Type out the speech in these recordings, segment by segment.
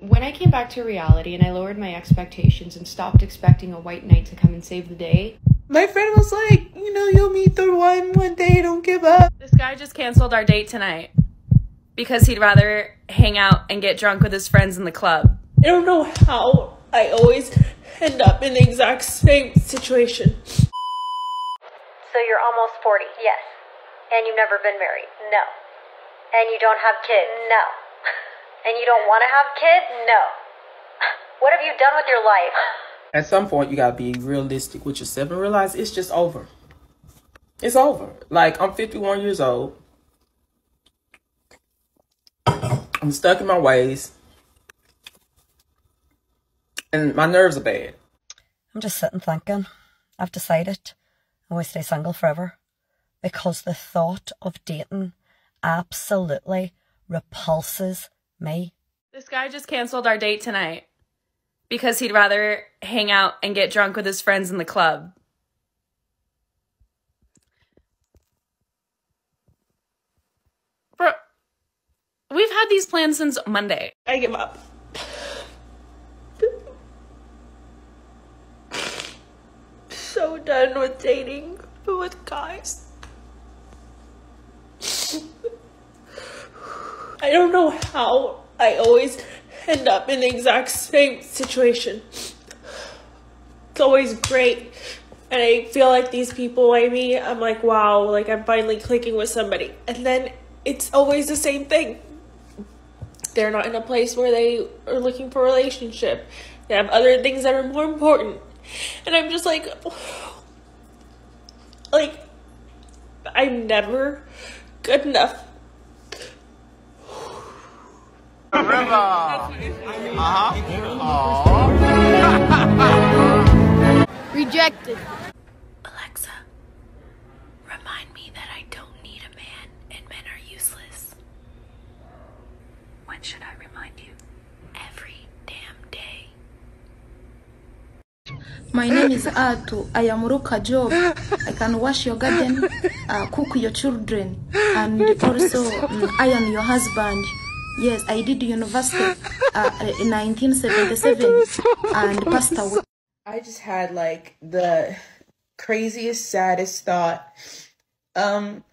When I came back to reality and I lowered my expectations and stopped expecting a white knight to come and save the day, my friend was like, you'll meet the one day, don't give up. This guy just canceled our date tonight because he'd rather hang out and get drunk with his friends in the club. I don't know how I always end up in the exact same situation. So you're almost 40, yes. And you've never been married, no. And you don't have kids, no. And you don't want to have kids, no. What have you done with your life? At some point, you gotta be realistic with yourself and realize it's just over. It's over. Like, I'm 51 years old. I'm stuck in my ways. And my nerves are bad. I'm just sitting thinking. I've decided I want to stay single forever. Because the thought of dating absolutely repulses me. This guy just canceled our date tonight because he'd rather hang out and get drunk with his friends in the club. Bro, we've had these plans since Monday. I give up. So done with dating with guys. I don't know how I always end up in the exact same situation. It's always great. And I feel like these people I meet, I'm like, wow, like I'm finally clicking with somebody. And then it's always the same thing. They're not in a place where they are looking for a relationship. They have other things that are more important. And I'm just like I'm never good enough. Rejected. Alexa, remind me that I don't need a man and men are useless. When should I remind you? Every damn day. My name is Atu. I am Ruka Job. I can wash your garden, cook your children, and also iron your husband. Yes, I did university in 1977 and passed away. I just had like the craziest, saddest thought. I'm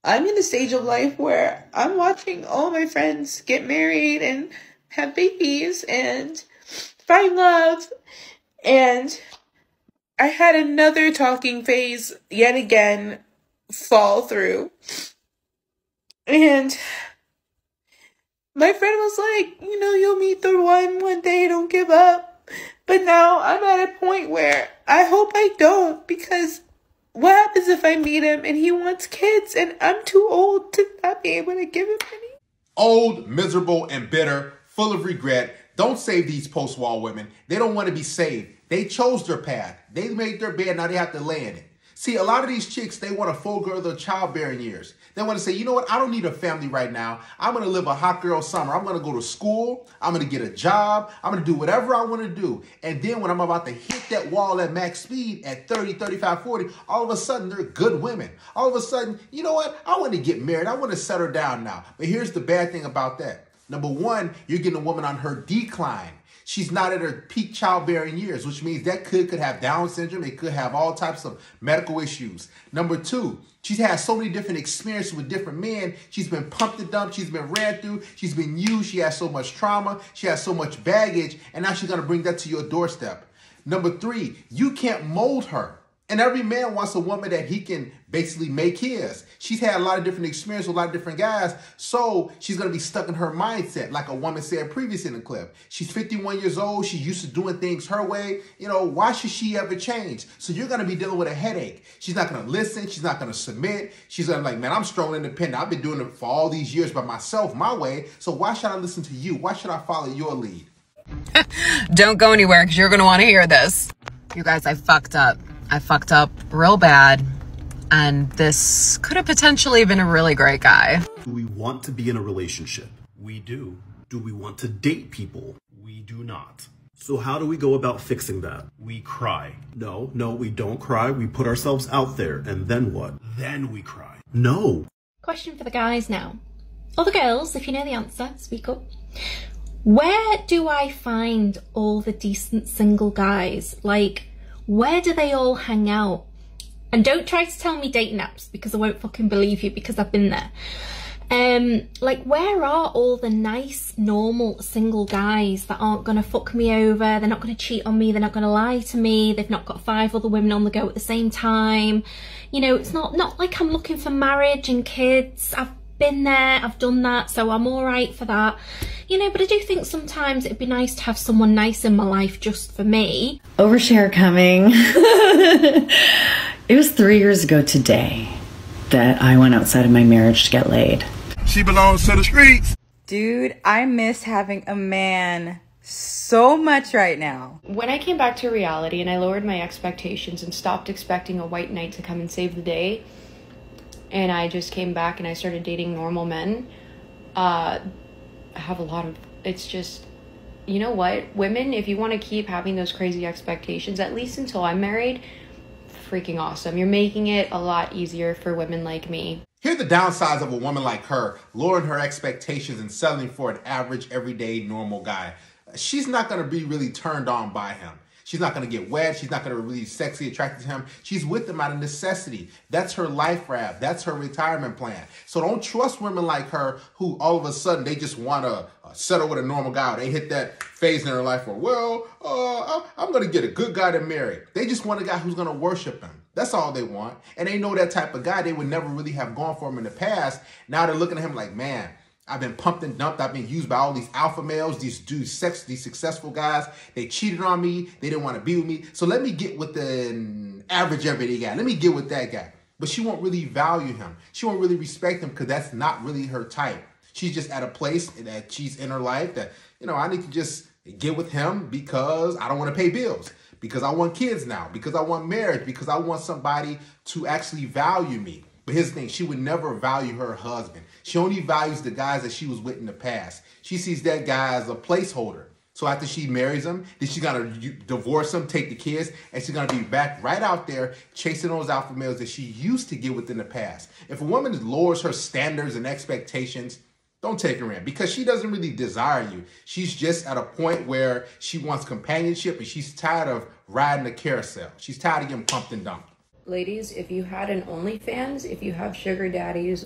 in the stage of life where I'm watching all my friends get married and have babies and find love. And I had another talking phase yet again fall through. And my friend was like, you'll meet the one day, don't give up. But now I'm at a point where I hope I don't, because what happens if I meet him and he wants kids and I'm too old to not be able to give him any? Old, miserable, and bitter, full of regret. Don't save these post-war women. They don't want to be saved. They chose their path. They made their bed, now they have to lay in it. See, a lot of these chicks, they want to forego their childbearing years. They want to say, you know what, I don't need a family right now. I'm going to live a hot girl summer. I'm going to go to school. I'm going to get a job. I'm going to do whatever I want to do. And then when I'm about to hit that wall at max speed at 30, 35, 40, all of a sudden they're good women. All of a sudden, you know what, I want to get married. I want to settle down now. But here's the bad thing about that. Number one, you're getting a woman on her decline. She's not at her peak childbearing years, which means that could have Down syndrome. It could have all types of medical issues. Number two, she's had so many different experiences with different men. She's been pumped and dumped. She's been ran through. She's been used. She has so much trauma. She has so much baggage. And now she's going to bring that to your doorstep. Number three, you can't mold her. And every man wants a woman that he can basically make his. She's had a lot of different experience with a lot of different guys, so she's going to be stuck in her mindset, like a woman said previously in the clip. She's 51 years old. She's used to doing things her way. Why should she ever change? So you're going to be dealing with a headache. She's not going to listen. She's not going to submit. She's going to be like, man, I'm strong and independent. I've been doing it for all these years by myself, my way. So why should I listen to you? Why should I follow your lead? Don't go anywhere because you're going to want to hear this. You guys, I fucked up. I fucked up real bad, and this could have potentially been a really great guy. Do we want to be in a relationship? We do. Do we want to date people? We do not. So how do we go about fixing that? We cry. No, we don't cry. We put ourselves out there, and then what? Then we cry. No. Question for the guys now. All the girls, if you know the answer, speak up. Where do I find all the decent single guys? Like, where do they all hang out? And don't try to tell me dating apps, because I won't fucking believe you, because I've been there. Like, where are all the nice, normal, single guys that aren't gonna fuck me over, they're not gonna cheat on me, they're not gonna lie to me, they've not got 5 other women on the go at the same time. You know, it's not like I'm looking for marriage and kids. I've been there, I've done that, so I'm alright for that. You know, but I do think sometimes it'd be nice to have someone nice in my life just for me. Overshare coming. It was 3 years ago today that I went outside of my marriage to get laid. She belongs to the streets. Dude, I miss having a man so much right now. When I came back to reality and I lowered my expectations and stopped expecting a white knight to come and save the day, and I just came back and I started dating normal men, I have a lot of, it's just, you know what, women, if you want to keep having those crazy expectations, at least until I'm married, freaking awesome. You're making it a lot easier for women like me. Here are the downsides of a woman like her, lowering her expectations and settling for an average, everyday, normal guy. She's not going to be really turned on by him. She's not going to get wet. She's not going to be really sexy, attracted to him. She's with him out of necessity. That's her life raft. That's her retirement plan. So don't trust women like her who all of a sudden they just want to settle with a normal guy. Or they hit that phase in their life where, well, I'm going to get a good guy to marry. They just want a guy who's going to worship him. That's all they want. And they know that type of guy. They would never really have gone for him in the past. Now they're looking at him like, man, I've been pumped and dumped. I've been used by all these alpha males, these dudes, these successful guys. They cheated on me. They didn't want to be with me. So let me get with the average everyday guy. Let me get with that guy. But she won't really value him. She won't really respect him because that's not really her type. She's just at a place that she's in her life that, you know, I need to just get with him because I don't want to pay bills, because I want kids now, because I want marriage, because I want somebody to actually value me. But here's the thing, she would never value her husband. She only values the guys that she was with in the past. She sees that guy as a placeholder. So after she marries him, then she's gonna divorce him, take the kids, and she's gonna be back right out there chasing those alpha males that she used to get with in the past. If a woman lowers her standards and expectations, don't take her in, because she doesn't really desire you. She's just at a point where she wants companionship and she's tired of riding the carousel. She's tired of getting pumped and dumped. Ladies, if you had an OnlyFans, if you have sugar daddies,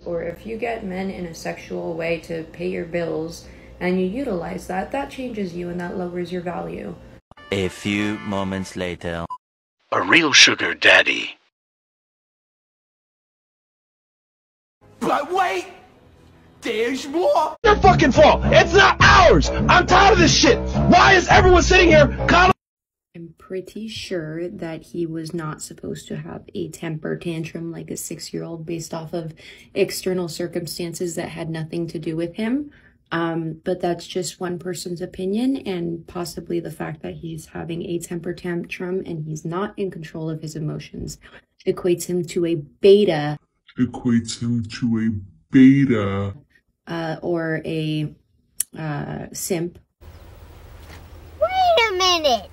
or if you get men in a sexual way to pay your bills and you utilize that, that changes you and that lowers your value. A few moments later. A real sugar daddy. But wait! There's more! Your fucking fault! It's not ours! I'm tired of this shit! Why is everyone sitting here I'm pretty sure that he was not supposed to have a temper tantrum like a 6-year-old based off of external circumstances that had nothing to do with him. But that's just one person's opinion, and possibly the fact that he's having a temper tantrum and he's not in control of his emotions equates him to a beta. Or a simp. Wait a minute!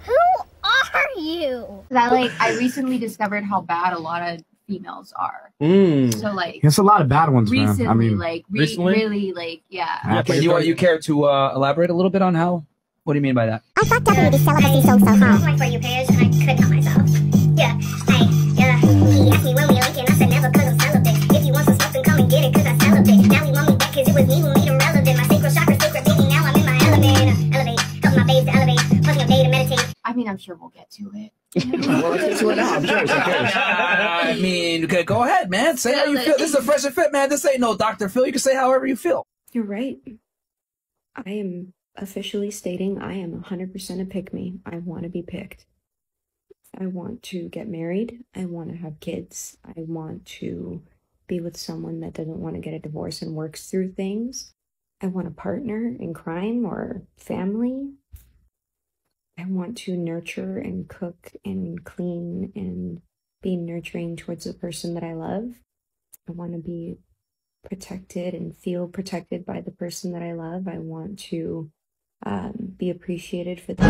Who are you? I recently discovered how bad a lot of females are. So There's a lot of bad ones, recently, man. I mean, recently? Really, yeah. Okay, you care to elaborate a little bit on how? What do you mean by that? I fucked up with this celibacy so hard. Like for you pairs, and I could help myself. Yeah, he asked me when we linking, I said never cause I'm celibate. If you want some smoke, then come and get it cause I celibate. Now he want me back cause it was me who made him relevant. My sacral chakra sacred baby, now I'm in my element. Elevate, help my babes to elevate, pushing up day to meditate. I mean, I'm sure we'll get to it. We'll get to it now. I'm curious. I mean, okay, go ahead, man. Say how you feel. This is a Fresh and Fit, man. This ain't no Dr. Phil. You can say however you feel. You're right. I am officially stating I am 100% a pick-me. I want to be picked. I want to get married. I want to have kids. I want to be with someone that doesn't want to get a divorce and works through things. I want a partner in crime or family. I want to nurture and cook and clean and be nurturing towards the person that I love. I want to be protected and feel protected by the person that I love. I want to be appreciated for that.